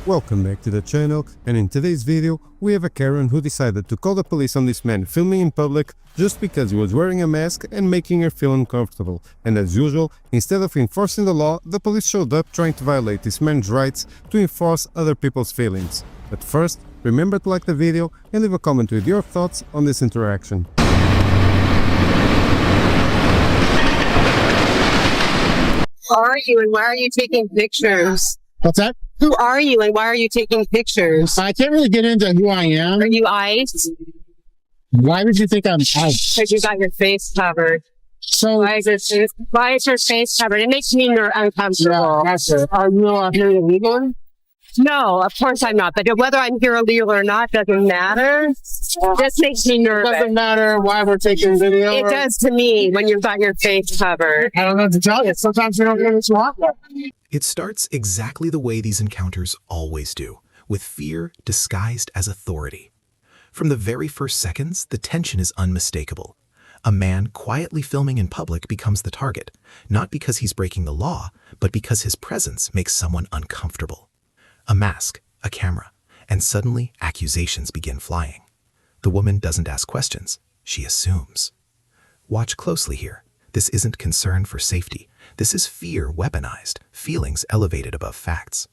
Welcome back to the channel, and in today's video we have a Karen who decided to call the police on this man filming in public just because he was wearing a mask and making her feel uncomfortable. And as usual, instead of enforcing the law, the police showed up trying to violate this man's rights to enforce other people's feelings. But first, remember to like the video and leave a comment with your thoughts on this interaction. Who are you and why are you taking pictures? What's that? Who are you and why are you taking pictures? I can't really get into who I am. Are you ICE? Why would you think I'm ICE? Because you got your face covered. So, Why is your face covered? It makes me uncomfortable. that's it. Are you here illegally? No, of course I'm not. But whether I'm here illegal or not doesn't matter. This makes me nervous. Doesn't matter why we're taking video. It does to me when you've got your face covered. I don't know what to tell you. Sometimes you don't get what you want. It starts exactly the way these encounters always do, with fear disguised as authority. From the very first seconds, the tension is unmistakable. A man quietly filming in public becomes the target, not because he's breaking the law, but because his presence makes someone uncomfortable. A mask, a camera, and suddenly accusations begin flying. The woman doesn't ask questions, she assumes. Watch closely here. This isn't concern for safety. This is fear weaponized, feelings elevated above facts.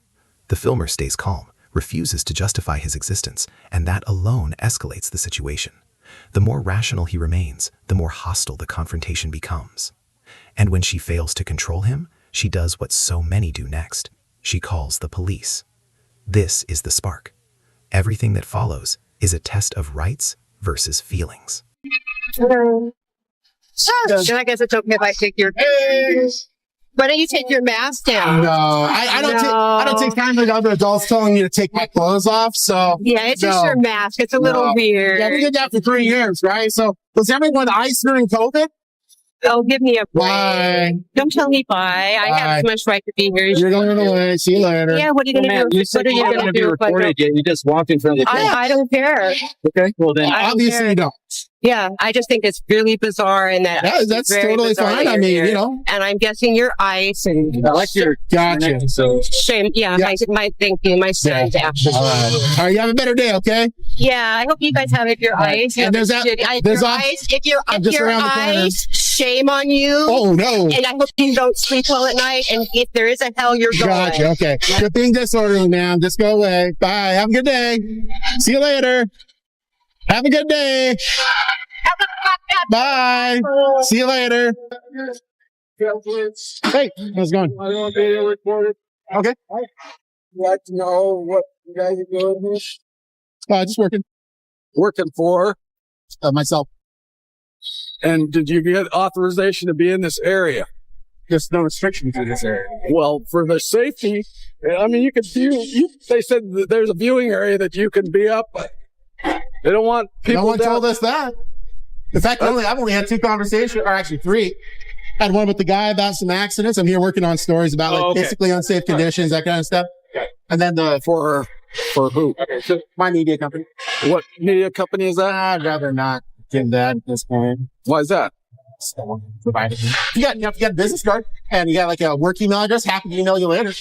The filmer stays calm, refuses to justify his existence, and that alone escalates the situation. The more rational he remains, the more hostile the confrontation becomes. And when she fails to control him, she does what so many do next. She calls the police. This is the spark. Everything that follows is a test of rights versus feelings. Then I guess it's okay if I take your... Why don't you take your mask down? No, I don't take time with other adults telling me to take my clothes off. So Yeah, it's just your mask. It's a little weird. Yeah, we did that for 3 years, right? So was everyone ICE during COVID? Oh, give me a break. Bye. Don't tell me bye. I have as much right to be here. You're going away. See you later. Yeah, what are you going to do? You said you What are you going don't want to to be do? recorded yet. You just walked in front of the camera. I don't care. Okay, well then. I don't Obviously care. you don't. Yeah, I just think it's really bizarre and that That's very totally bizarre fine. that I you're mean, here. you know. And I'm guessing you're ICE and I like your Gotcha. So shame. Yeah, Yeah. thank you. My son's actually. All right, you have a better day, okay? Yeah, I hope you guys have it. If you're ICE, And there's that- if there's you're off- ICE, if you're just around the corner. ICE, shame on you. Oh, no. And I hope you don't sleep well at night. And if there is a hell, you're going. Gotcha, okay. You're being disorderly, man. Just go away. Bye. Have a good day. See you later. Have a good day. Bye. See you later. Hey, how's it going? I don't be recorded. Okay. I'd like to know what you guys are doing here. Just working. Working for. Myself. And did you get authorization to be in this area? There's no restrictions in this area. Well, for the safety, I mean, you could view. They said that there's a viewing area that you can be up. They don't want people. No one down. told us that. In fact, I've only had 2 conversations, or actually 3. I had one with the guy about some accidents. I'm here working on stories about like basically unsafe conditions, that kind of stuff. And then For who? my media company. What media company is that? I'd rather not give that at this point. Why is that? If you got a business card and you got like a work email address, happy to email you later.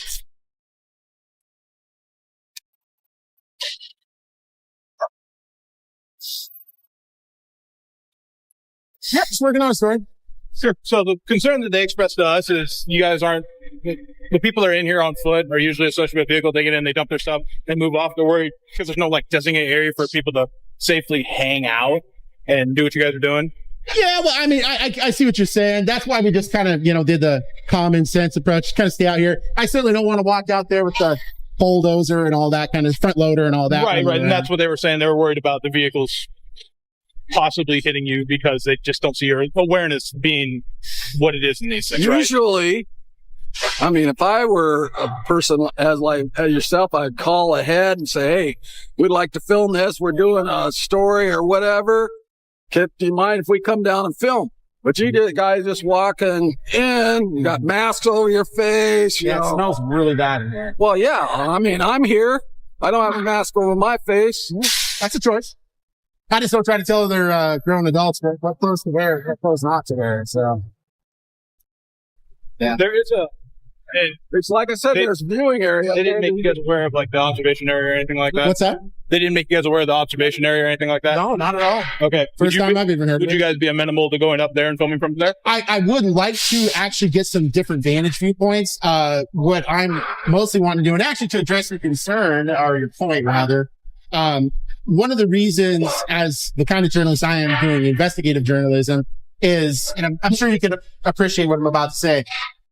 Yeah, just working on a story. Sure. So the concern that they expressed to us is you guys aren't, the people that are in here on foot are usually associated with vehicle. They get in, they dump their stuff, they move off. They're worried because there's no like designated area for people to safely hang out and do what you guys are doing. Yeah, well, I mean, I see what you're saying. That's why we just kind of, did the common sense approach, kind of stay out here. I certainly don't want to walk out there with the bulldozer and all that kind of front loader and all that. Right. And that's what they were saying. They were worried about the vehicles possibly hitting you because they just don't see your awareness being what it is in these things. Usually, I mean, if I were a person as yourself, I'd call ahead and say, "Hey, we'd like to film this. We're doing a story or whatever. Do you mind if we come down and film?" But you guys just walking in, you got masks over your face. Yeah, it smells really bad in here. Well, yeah. I mean, I'm here. I don't have a mask over my face. That's a choice. I just don't try to tell other grown adults what clothes to wear, what clothes not to wear. So, yeah. There is And It's like I said, They- there's viewing area. they didn't make you guys aware of like the observation area or anything like that. What's that? They didn't make you guys aware of the observation area or anything like that. No, not at all. Okay. First time I've even heard Would of you it. guys be amenable to going up there and filming from there? I would like to actually get some different vantage viewpoints. What I'm mostly wanting to do, and actually to address your concern, or your point rather, one of the reasons as the kind of journalist I am doing investigative journalism is, and I'm sure you can appreciate what I'm about to say.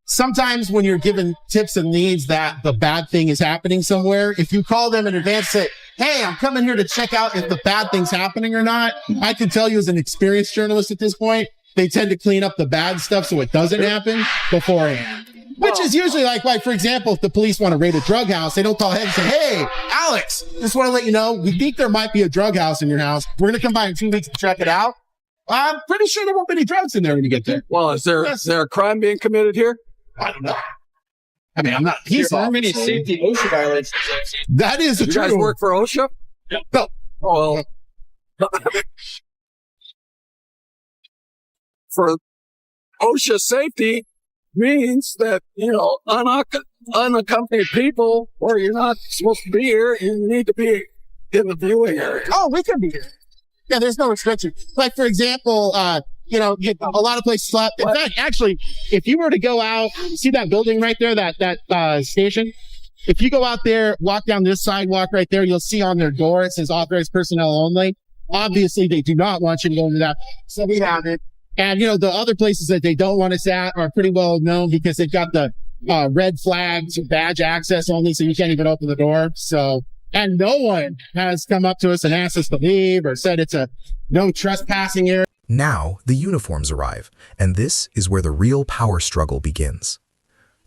Sometimes when you're given tips and leads that the bad thing is happening somewhere, if you call them in advance, say, hey, I'm coming here to check out if the bad thing's happening or not. I can tell you as an experienced journalist at this point, they tend to clean up the bad stuff so it doesn't happen beforehand. Which is usually like, for example, if the police want to raid a drug house, they don't call ahead and say, hey, Alex, just want to let you know, we think there might be a drug house in your house. We're going to come by in 2 weeks to check it out. I'm pretty sure there won't be any drugs in there when you get there. Well, is there a crime being committed here? I don't know. I mean, I'm not a police How many officer. safety OSHA violations? That is You true. guys work for OSHA? No. Oh, well. For OSHA safety means that, unaccompanied people, or you're not supposed to be here, you need to be in the viewing area. Oh, we could be here. Yeah, there's no restriction. Like, for example, a lot of places slap. In fact, actually, if you were to go out, see that building right there, that station? If you go out there, walk down this sidewalk right there, you'll see on their door, it says authorized personnel only. Obviously, they do not want you to go into that. So we have it. And, the other places that they don't want us at are pretty well known because they've got the red flags, badge access only, so you can't even open the door. So, and no one has come up to us and asked us to leave or said it's a no trespassing area. Now, the uniforms arrive, and this is where the real power struggle begins.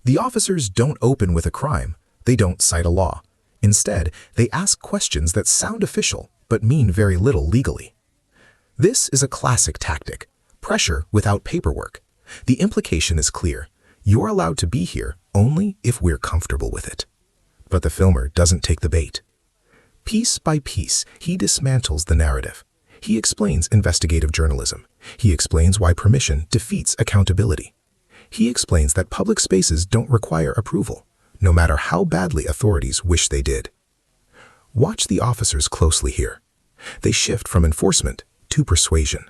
The officers don't open with a crime. They don't cite a law. Instead, they ask questions that sound official, but mean very little legally. This is a classic tactic. Pressure without paperwork. The implication is clear. You're allowed to be here only if we're comfortable with it. But the filmer doesn't take the bait. Piece by piece, he dismantles the narrative. He explains investigative journalism. He explains why permission defeats accountability. He explains that public spaces don't require approval, no matter how badly authorities wish they did. Watch the officers closely here. They shift from enforcement to persuasion,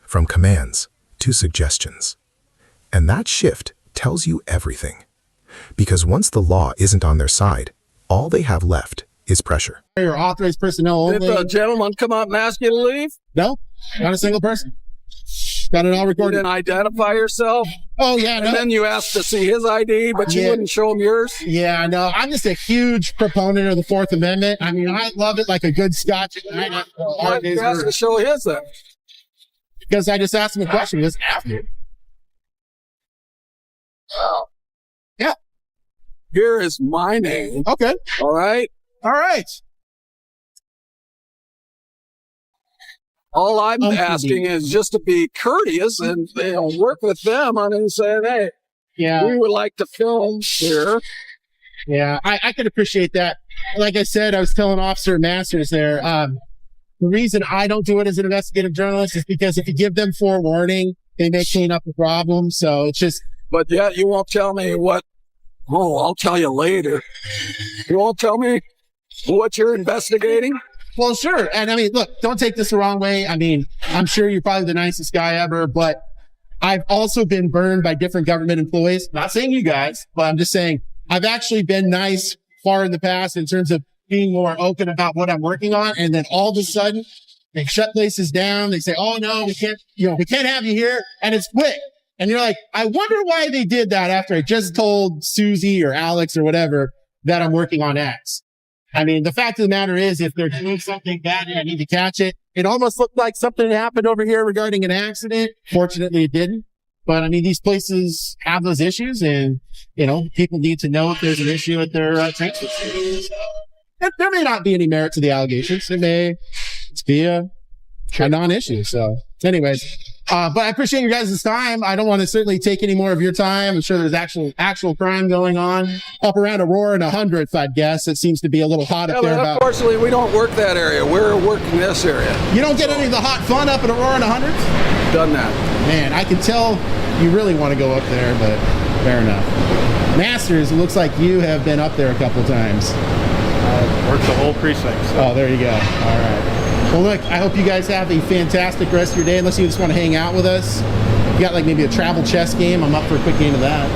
from commands to suggestions. And that shift tells you everything. Because once the law isn't on their side, all they have left is pressure. Or authorized personnel Did only. the gentleman come up and ask you to leave? No, not a single person. Got it all You recorded. didn't identify yourself? Oh, yeah, no. And then you asked to see his ID, but you Yeah. wouldn't show him yours? Yeah, no, I'm just a huge proponent of the Fourth Amendment. I mean, I love it like a good scotch. Why did you ask to show his then? Because I just asked him a question. He just asked me. Yeah. Here is my name, Okay. all right? All right. All I'm Okay. asking is just to be courteous and work with them on it and saying, hey, Yeah. we would like to film here. Yeah. I can appreciate that. Like I said, I was telling Officer Masters there, the reason I don't do it as an investigative journalist is because if you give them forewarning, they may clean up the problem. So it's just, But yet you won't tell me what, I'll tell you later. You won't tell me what you're investigating? well, sure. And I mean, look, don't take this the wrong way. I mean, I'm sure you're probably the nicest guy ever, but I've also been burned by different government employees. Not saying you guys, but I'm just saying I've actually been nice far in the past in terms of being more open about what I'm working on. And then all of a sudden they shut places down. They say, oh no, we can't have you here. And it's quick. And you're like, I wonder why they did that after I just told Susie or Alex or whatever that I'm working on X. I mean, the fact of the matter is, if they're doing something bad and I need to catch it, it almost looked like something happened over here regarding an accident. Fortunately, it didn't. But I mean, these places have those issues and, people need to know if there's an issue at their transport station. There may not be any merit to the allegations. It may be a non-issue. So anyways, but I appreciate you guys' time. I don't want to certainly take any more of your time. I'm sure there's actual crime going on up around Aurora and 100th, I'd guess. It seems to be a little hot Yeah, up there. but unfortunately, we don't work that area. We're working this area. You don't get any of the hot fun up at Aurora and 100th? Done that. Man, I can tell you really want to go up there, but fair enough. Masters, it looks like you have been up there a couple times. Worked the whole precinct. So. Oh, there you go. All right. Well, look, I hope you guys have a fantastic rest of your day. Unless you just want to hang out with us. You got like maybe a travel chess game. I'm up for a quick game of that.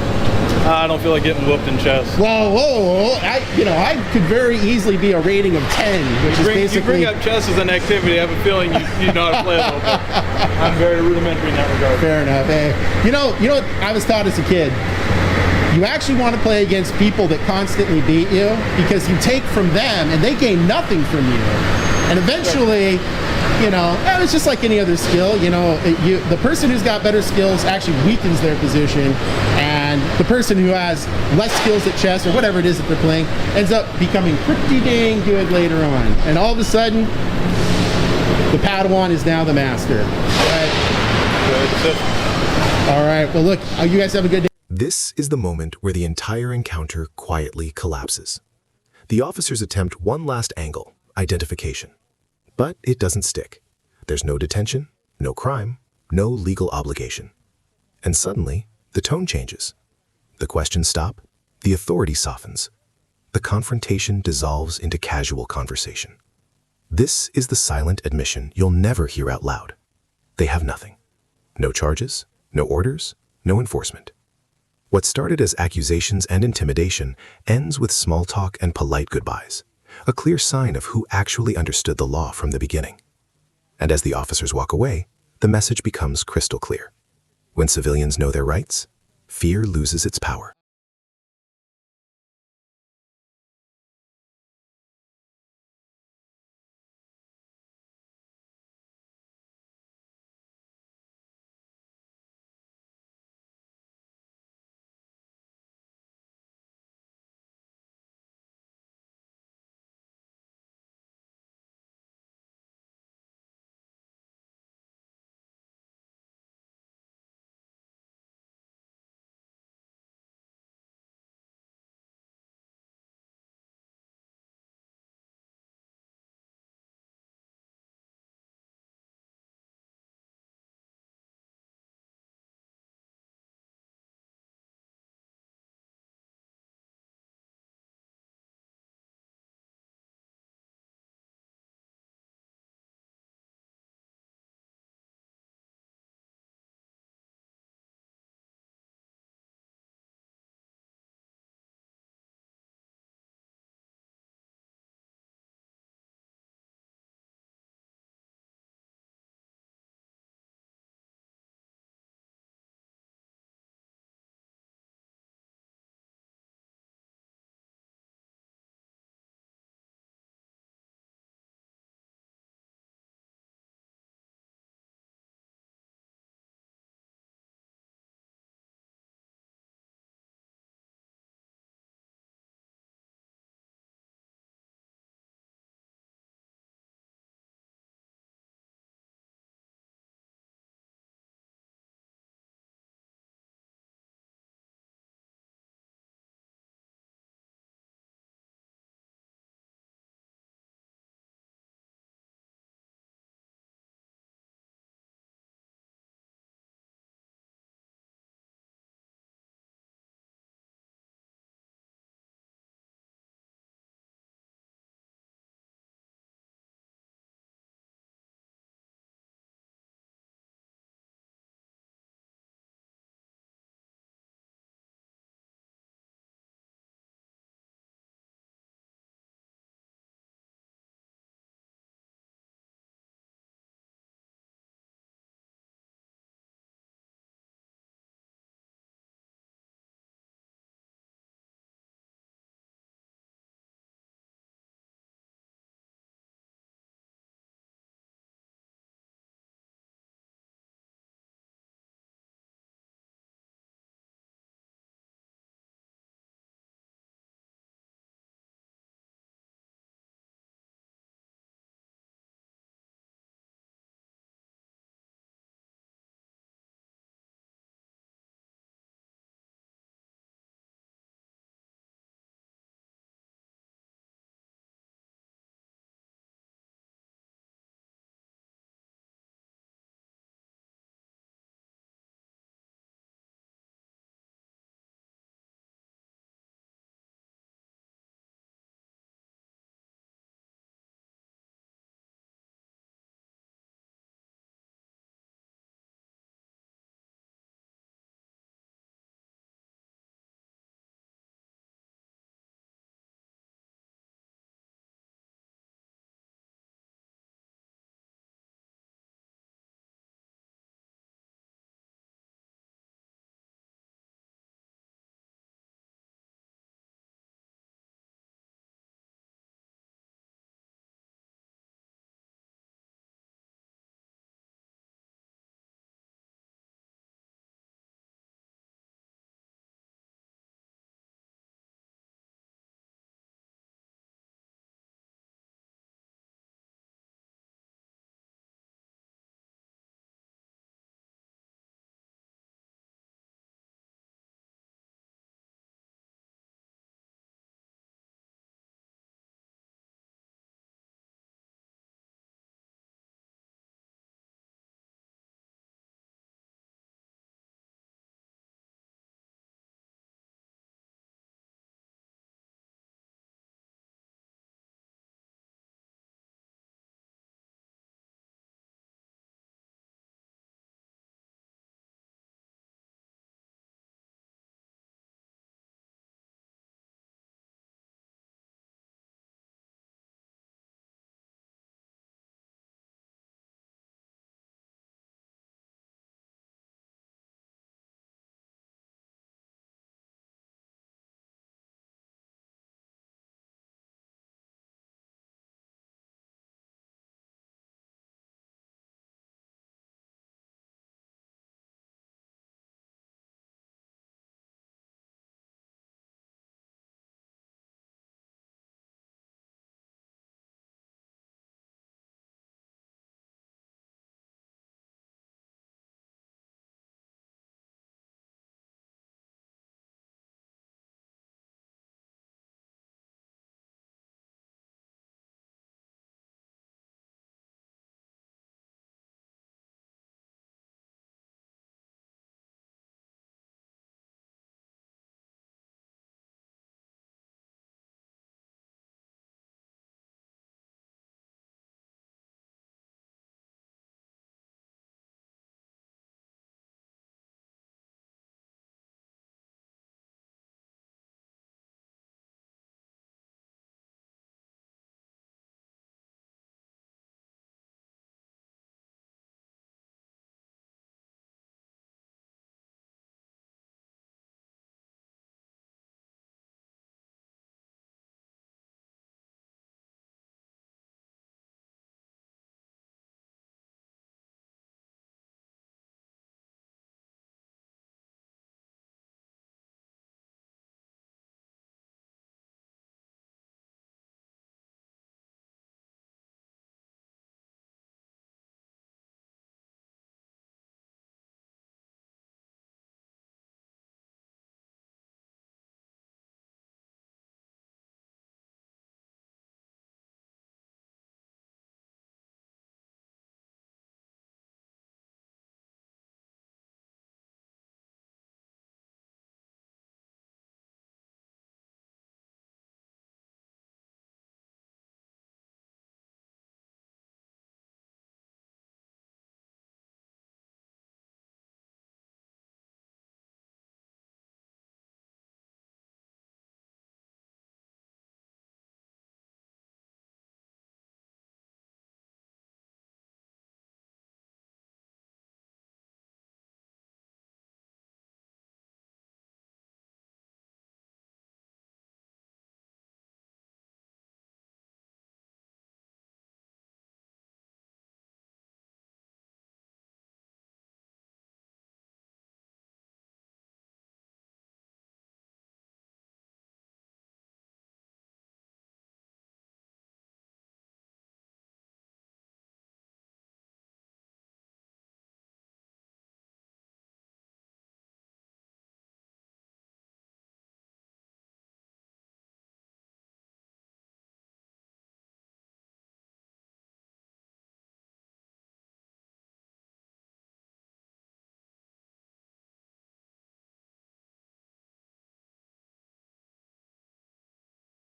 I don't feel like getting whooped in chess. Whoa. I could very easily be a rating of 10, which is basically... You bring up chess as an activity, I have a feeling you know how to play a little bit. I'm very rudimentary in that regard. Fair enough. Hey, you know what I was taught as a kid? You actually want to play against people that constantly beat you because you take from them and they gain nothing from you. And eventually, it's just like any other skill. The person who's got better skills actually weakens their position, and the person who has less skills at chess or whatever it is that they're playing ends up becoming pretty dang good later on. And all of a sudden, the Padawan is now the master. All right. Well, look, you guys have a good day. This is the moment where the entire encounter quietly collapses. The officers attempt one last angle, identification. But it doesn't stick. There's no detention, no crime, no legal obligation. And suddenly, the tone changes. The questions stop, the authority softens. The confrontation dissolves into casual conversation. This is the silent admission you'll never hear out loud. They have nothing. No charges, no orders, no enforcement. What started as accusations and intimidation ends with small talk and polite goodbyes, a clear sign of who actually understood the law from the beginning. And as the officers walk away, the message becomes crystal clear. When civilians know their rights, fear loses its power.